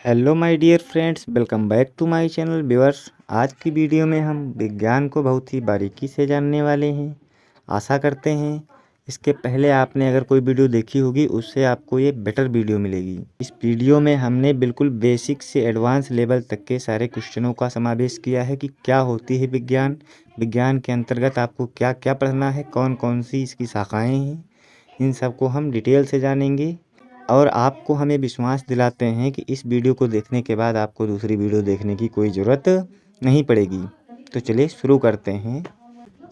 Hello my dear friends, welcome back to my channel viewers. आज की video में हम विज्ञान को बहुत ही बारीकी से जानने वाले हैं। आशा करते हैं इसके पहले आपने अगर कोई वीडियो देखी होगी उससे आपको ये बेटर वीडियो मिलेगी। इस वीडियो में हमने बिल्कुल बेसिक से एडवांस लेवल तक के सारे क्वेश्चनों का समावेश किया है कि क्या होती है विज्ञान, विज्ञान के अंतर्गत आपको क्या क्या पढ़ना है, कौन कौन सी इसकी शाखाएँ हैं, इन सब को हम डिटेल से जानेंगे। और आपको हमें विश्वास दिलाते हैं कि इस वीडियो को देखने के बाद आपको दूसरी वीडियो देखने की कोई ज़रूरत नहीं पड़ेगी। तो चलिए शुरू करते हैं।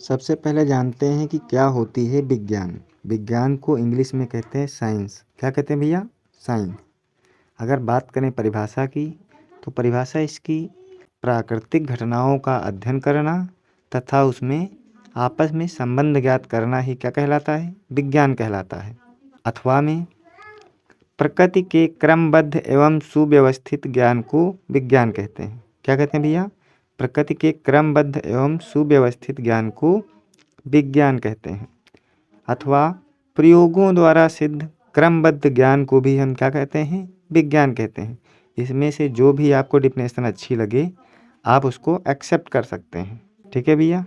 सबसे पहले जानते हैं कि क्या होती है विज्ञान। विज्ञान को इंग्लिश में कहते हैं साइंस। क्या कहते हैं भैया? साइंस। अगर बात करें परिभाषा की तो परिभाषा इसकी प्राकृतिक घटनाओं का अध्ययन करना तथा उसमें आपस में संबंध ज्ञात करना ही क्या कहलाता है? विज्ञान कहलाता है। अथवा में प्रकृति के क्रमबद्ध एवं सुव्यवस्थित ज्ञान को विज्ञान कहते हैं। क्या कहते हैं भैया? प्रकृति के क्रमबद्ध एवं सुव्यवस्थित ज्ञान को विज्ञान कहते हैं। अथवा प्रयोगों द्वारा सिद्ध क्रमबद्ध ज्ञान को भी हम क्या कहते हैं? विज्ञान कहते हैं। इसमें से जो भी आपको डिफिनेशन अच्छी लगे आप उसको एक्सेप्ट कर सकते हैं। ठीक है भैया।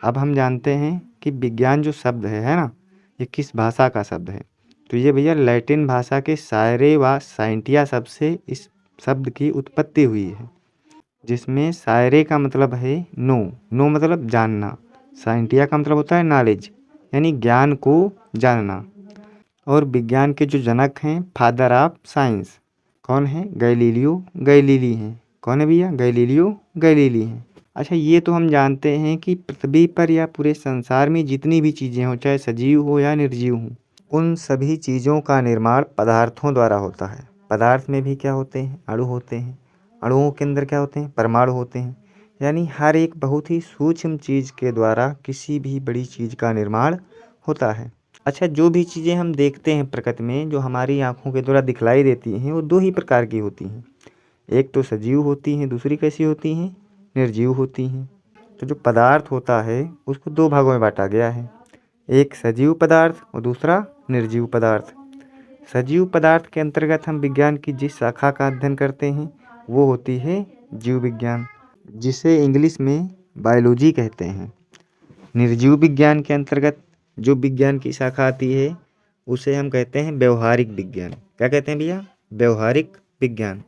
अब हम जानते हैं कि विज्ञान जो शब्द है ना, ये किस भाषा का शब्द है। तो ये भैया लैटिन भाषा के सायरे व साइंटिया शब्द से इस शब्द की उत्पत्ति हुई है, जिसमें सायरे का मतलब है नो, नो मतलब जानना, साइंटिया का मतलब होता है नॉलेज यानी ज्ञान को जानना। और विज्ञान के जो जनक हैं फादर ऑफ साइंस कौन है? गैलीलियो गैलीली हैं। कौन है भैया? गैलीलियो गैलीली हैं। अच्छा, ये तो हम जानते हैं कि पृथ्वी पर या पूरे संसार में जितनी भी चीज़ें हों, चाहे सजीव हो या निर्जीव हों, उन सभी चीज़ों का निर्माण पदार्थों द्वारा होता है। पदार्थ में भी क्या होते हैं? अणु होते हैं। अणुओं के अंदर क्या होते हैं? परमाणु होते हैं। यानी हर एक बहुत ही सूक्ष्म चीज़ के द्वारा किसी भी बड़ी चीज़ का निर्माण होता है। अच्छा, जो भी चीज़ें हम देखते हैं प्रकृति में, जो हमारी आँखों के द्वारा दिखलाई देती हैं, वो दो ही प्रकार की होती हैं। एक तो सजीव होती हैं, दूसरी कैसी होती हैं? निर्जीव होती हैं। तो जो पदार्थ होता है उसको दो भागों में बांटा गया है, एक सजीव पदार्थ और दूसरा निर्जीव पदार्थ। सजीव पदार्थ के अंतर्गत हम विज्ञान की जिस शाखा का अध्ययन करते हैं वो होती है जीव विज्ञान, जिसे इंग्लिश में बायोलॉजी कहते हैं। निर्जीव विज्ञान के अंतर्गत जो विज्ञान की शाखा आती है उसे हम कहते हैं व्यवहारिक विज्ञान। क्या कहते हैं भैया? व्यवहारिक विज्ञान,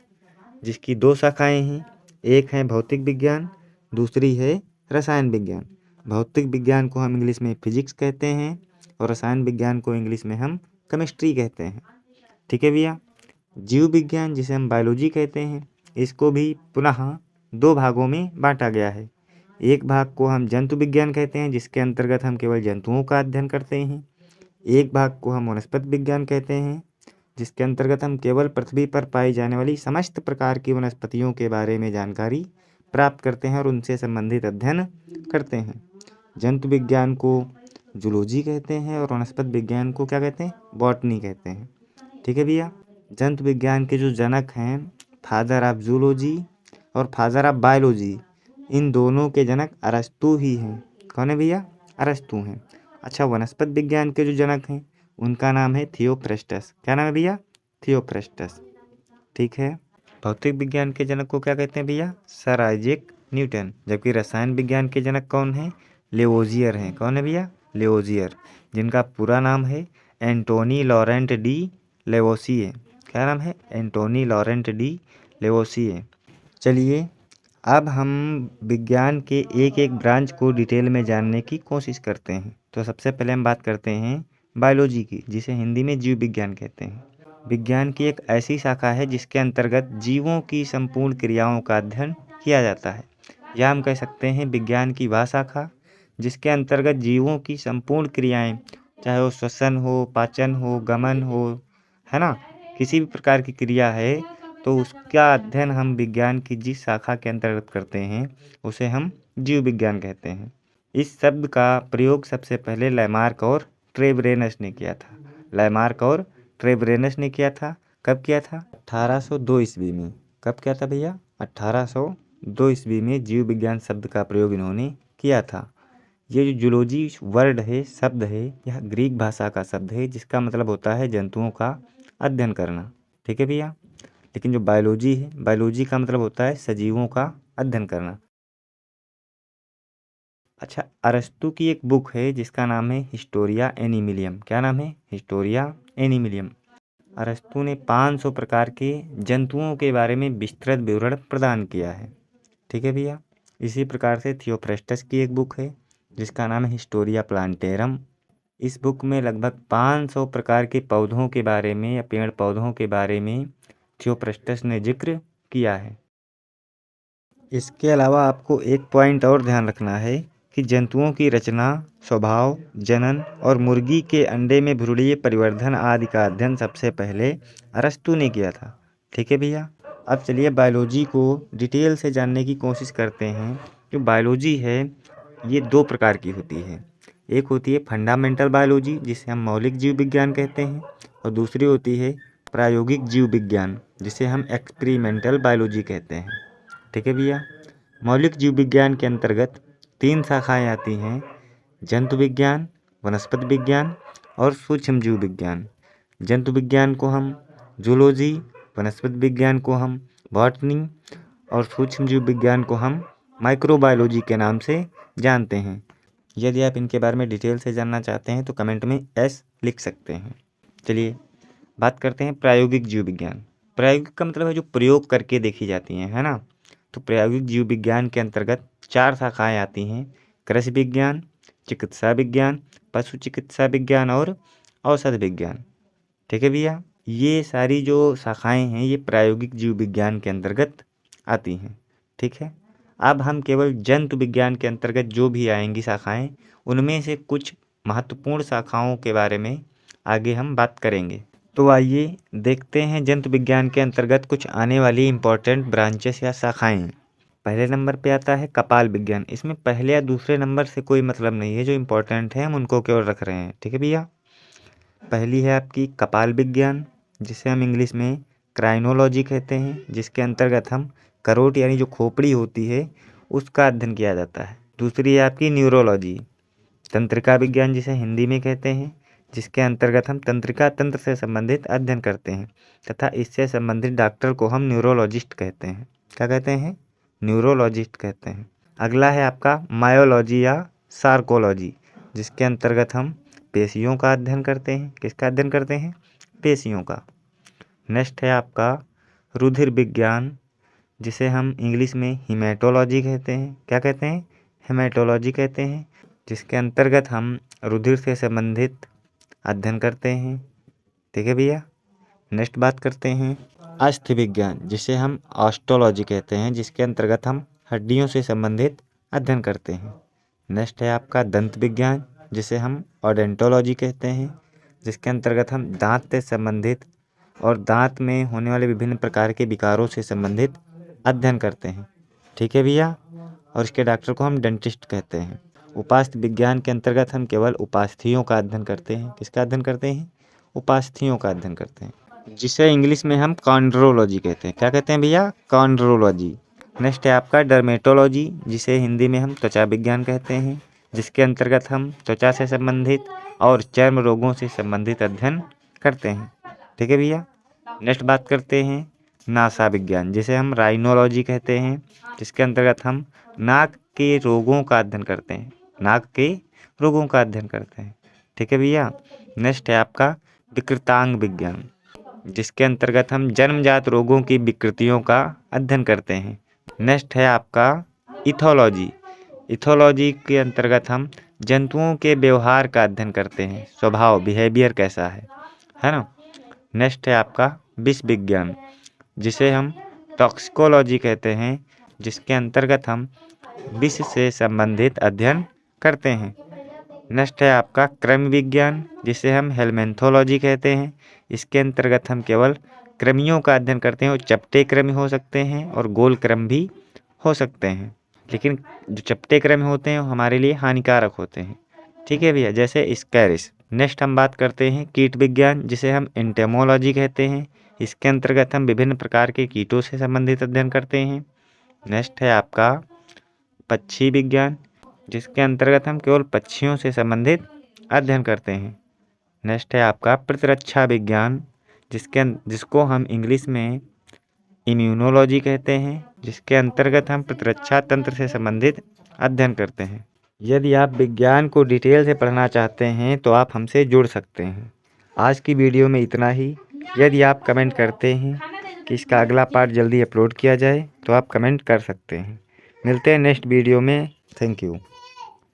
जिसकी दो शाखाएं हैं, एक है भौतिक विज्ञान, दूसरी है रसायन विज्ञान। भौतिक विज्ञान को हम इंग्लिश में फिजिक्स कहते हैं और रसायन विज्ञान को इंग्लिश में हम केमिस्ट्री कहते हैं। ठीक है भैया। जीव विज्ञान जिसे हम बायोलॉजी कहते हैं, इसको भी पुनः दो भागों में बांटा गया है। एक भाग को हम जंतु विज्ञान कहते हैं, जिसके अंतर्गत हम केवल जंतुओं का अध्ययन करते हैं। एक भाग को हम वनस्पति विज्ञान कहते हैं, जिसके अंतर्गत हम केवल पृथ्वी पर पाई जाने वाली समस्त प्रकार की वनस्पतियों के बारे में जानकारी प्राप्त करते हैं और उनसे संबंधित अध्ययन करते हैं। जंतु विज्ञान को जूलॉजी कहते हैं और वनस्पति विज्ञान को क्या कहते हैं? बॉटनी कहते हैं। ठीक है भैया। जंतु विज्ञान के जो जनक हैं फादर ऑफ जूलॉजी और फादर ऑफ बायोलॉजी, इन दोनों के जनक अरस्तु ही हैं। कौन है भैया? अरस्तु हैं। अच्छा, वनस्पति विज्ञान के जो जनक हैं उनका नाम है थियोफ्रास्टस। क्या नाम है भैया? थियोफ्रास्टस। ठीक है। भौतिक विज्ञान के जनक को क्या कहते हैं भैया? Sir Isaac Newton. जबकि रसायन विज्ञान के जनक कौन है? लेवोजियर हैं। कौन है भैया? लेवोजियर, जिनका पूरा नाम है एंटोनी लॉरेंट डी लेवोसिए। क्या नाम है? Antoine Laurent de Lavoisier. चलिए अब हम विज्ञान के एक एक ब्रांच को डिटेल में जानने की कोशिश करते हैं। तो सबसे पहले हम बात करते हैं बायोलॉजी की, जिसे हिंदी में जीव विज्ञान कहते हैं। विज्ञान की एक ऐसी शाखा है जिसके अंतर्गत जीवों की संपूर्ण क्रियाओं का अध्ययन किया जाता है, या हम कह सकते हैं विज्ञान की वह शाखा जिसके अंतर्गत जीवों की संपूर्ण क्रियाएं, चाहे वो श्वसन हो, पाचन हो, गमन हो, है ना, किसी भी प्रकार की क्रिया है तो उसका अध्ययन हम विज्ञान की जिस शाखा के अंतर्गत करते हैं उसे हम जीव विज्ञान कहते हैं। इस शब्द का प्रयोग सबसे पहले लैमार्क और ट्रेबरेनस ने किया था। लैमार्क और ट्रेबरेनस ने किया था। कब किया था? 1802 ईस्वी में। कब किया था भैया? 1802 ईस्वी में जीव विज्ञान शब्द का प्रयोग इन्होंने किया था। ये जो जूलॉजी वर्ड है, शब्द है, यह ग्रीक भाषा का शब्द है जिसका मतलब होता है जंतुओं का अध्ययन करना। ठीक है भैया। लेकिन जो बायोलॉजी है, बायोलॉजी का मतलब होता है सजीवों का अध्ययन करना। अच्छा, अरस्तु की एक बुक है जिसका नाम है हिस्टोरिया एनिमिलियम। क्या नाम है? हिस्टोरिया एनिमिलियम। अरस्तु ने 500 प्रकार के जंतुओं के बारे में विस्तृत विवरण प्रदान किया है। ठीक है भैया। इसी प्रकार से थियोफ्रेस्टस की एक बुक है जिसका नाम है हिस्टोरिया प्लांटेरम। इस बुक में लगभग 500 प्रकार के पौधों के बारे में या पेड़ पौधों के बारे में थियोफ्रेस्टस ने जिक्र किया है। इसके अलावा आपको एक पॉइंट और ध्यान रखना है कि जंतुओं की रचना, स्वभाव, जनन और मुर्गी के अंडे में भ्रूणीय परिवर्धन आदि का अध्ययन सबसे पहले अरस्तु ने किया था। ठीक है भैया। अब चलिए बायोलॉजी को डिटेल से जानने की कोशिश करते हैं। जो बायोलॉजी है ये 2 प्रकार की होती है। एक होती है फंडामेंटल बायोलॉजी जिसे हम मौलिक जीव विज्ञान कहते हैं, और दूसरी होती है प्रायोगिक जीव विज्ञान जिसे हम एक्सपेरिमेंटल बायोलॉजी कहते हैं। ठीक है भैया। मौलिक जीव विज्ञान के अंतर्गत 3 शाखाएं आती हैं: जंतु विज्ञान, वनस्पति विज्ञान और सूक्ष्म जीव विज्ञान। जंतु विज्ञान को हम जूलॉजी, वनस्पति विज्ञान को हम बॉटनी और सूक्ष्म जीव विज्ञान को हम माइक्रोबायोलॉजी के नाम से जानते हैं। यदि आप इनके बारे में डिटेल से जानना चाहते हैं तो कमेंट में एस लिख सकते हैं। चलिए बात करते हैं प्रायोगिक जीव विज्ञान। प्रायोगिक का मतलब है जो प्रयोग करके देखी जाती हैं, है ना। तो प्रायोगिक जीव विज्ञान के अंतर्गत 4 शाखाएं आती हैं: कृषि विज्ञान, चिकित्सा विज्ञान, पशु चिकित्सा विज्ञान और औषध विज्ञान। ठीक है भैया। ये सारी जो शाखाएं हैं ये प्रायोगिक जीव विज्ञान के अंतर्गत आती हैं। ठीक है। अब हम केवल जंतु विज्ञान के अंतर्गत जो भी आएंगी शाखाएं, उनमें से कुछ महत्वपूर्ण शाखाओं के बारे में आगे हम बात करेंगे। तो आइए देखते हैं जंतु विज्ञान के अंतर्गत कुछ आने वाली इम्पोर्टेंट ब्रांचेस या शाखाएं। पहले नंबर पे आता है कपाल विज्ञान। इसमें पहले या दूसरे नंबर से कोई मतलब नहीं है, जो इम्पोर्टेंट है हम उनको केवल रख रहे हैं। ठीक है भैया। पहली है आपकी कपाल विज्ञान जिसे हम इंग्लिश में क्राइनोलॉजी कहते हैं, जिसके अंतर्गत हम करोट यानी जो खोपड़ी होती है उसका अध्ययन किया जाता है। दूसरी है आपकी न्यूरोलॉजी, तंत्रिका विज्ञान जिसे हिंदी में कहते हैं, जिसके अंतर्गत हम तंत्रिका तंत्र से संबंधित अध्ययन करते हैं तथा इससे संबंधित डॉक्टर को हम न्यूरोलॉजिस्ट कहते हैं। क्या कहते हैं? न्यूरोलॉजिस्ट कहते हैं। अगला है आपका मायोलॉजी या सार्कोलॉजी, जिसके अंतर्गत हम पेशियों का अध्ययन करते हैं। किसका अध्ययन करते हैं? पेशियों का। नेक्स्ट है आपका रुधिर विज्ञान, जिसे हम इंग्लिश में हीमेटोलॉजी कहते हैं। क्या कहते हैं? हेमेटोलॉजी कहते हैं, जिसके अंतर्गत हम रुधिर से संबंधित अध्ययन करते हैं। ठीक है भैया। नेक्स्ट बात करते हैं अस्थि विज्ञान, जिसे हम ऑस्टोलॉजी कहते हैं, जिसके अंतर्गत हम हड्डियों से संबंधित अध्ययन करते हैं। नेक्स्ट है आपका दंत विज्ञान, जिसे हम ओडेंटोलॉजी कहते हैं, जिसके अंतर्गत हम दांत से संबंधित और दांत में होने वाले विभिन्न प्रकार के विकारों से संबंधित अध्ययन करते हैं। ठीक है भैया। और इसके डॉक्टर को हम डेंटिस्ट कहते हैं। उपास्थि विज्ञान के अंतर्गत हम केवल उपास्थियों का अध्ययन करते हैं। किसका अध्ययन करते हैं? उपास्थियों का अध्ययन करते हैं, जिसे इंग्लिश में हम कॉन्ड्रोलॉजी कहते हैं। क्या कहते हैं भैया? कॉन्ड्रोलॉजी। नेक्स्ट है आपका डर्मेटोलॉजी, जिसे हिंदी में हम त्वचा विज्ञान कहते हैं, जिसके अंतर्गत हम त्वचा से संबंधित और चर्म रोगों से संबंधित अध्ययन करते हैं। ठीक है भैया। नेक्स्ट बात करते हैं नासा विज्ञान, जिसे हम राइनोलॉजी कहते हैं, जिसके अंतर्गत हम नाक के रोगों का अध्ययन करते हैं। नाक के रोगों का अध्ययन करते हैं। ठीक है भैया। नेक्स्ट है आपका विकृतांग विज्ञान, जिसके अंतर्गत हम जन्मजात रोगों की विकृतियों का अध्ययन करते हैं। नेक्स्ट है आपका इथोलॉजी। इथोलॉजी के अंतर्गत हम जंतुओं के व्यवहार का अध्ययन करते हैं, स्वभाव, बिहेवियर कैसा है ना। नेक्स्ट है आपका विष विज्ञान, जिसे हम टॉक्सिकोलॉजी कहते हैं, जिसके अंतर्गत हम विष से संबंधित अध्ययन करते हैं। नेक्स्ट है आपका कृमि विज्ञान, जिसे हम हेलमेंथोलॉजी कहते हैं। इसके अंतर्गत हम केवल कृमियों का अध्ययन करते हैं, और चपटे कृमि हो सकते हैं और गोल कृमि भी हो सकते हैं, लेकिन जो चपटे कृमि होते हैं वो हमारे लिए हानिकारक होते हैं। ठीक है भैया, जैसे स्कैरिस। नेक्स्ट हम बात करते हैं कीट विज्ञान, जिसे हम एंटेमोलॉजी कहते हैं। इसके अंतर्गत हम विभिन्न प्रकार के कीटों से संबंधित अध्ययन करते हैं। नेक्स्ट है आपका पक्षी विज्ञान, जिसके अंतर्गत हम केवल पक्षियों से संबंधित अध्ययन करते हैं। नेक्स्ट है आपका प्रतिरक्षा विज्ञान, जिसको हम इंग्लिश में इम्यूनोलॉजी कहते हैं, जिसके अंतर्गत हम प्रतिरक्षा तंत्र से संबंधित अध्ययन करते हैं। यदि आप विज्ञान को डिटेल से पढ़ना चाहते हैं तो आप हमसे जुड़ सकते हैं। आज की वीडियो में इतना ही। यदि आप कमेंट करते हैं कि इसका अगला पार्ट जल्दी अपलोड किया जाए तो आप कमेंट कर सकते हैं। मिलते हैं नेक्स्ट वीडियो में। Thank you.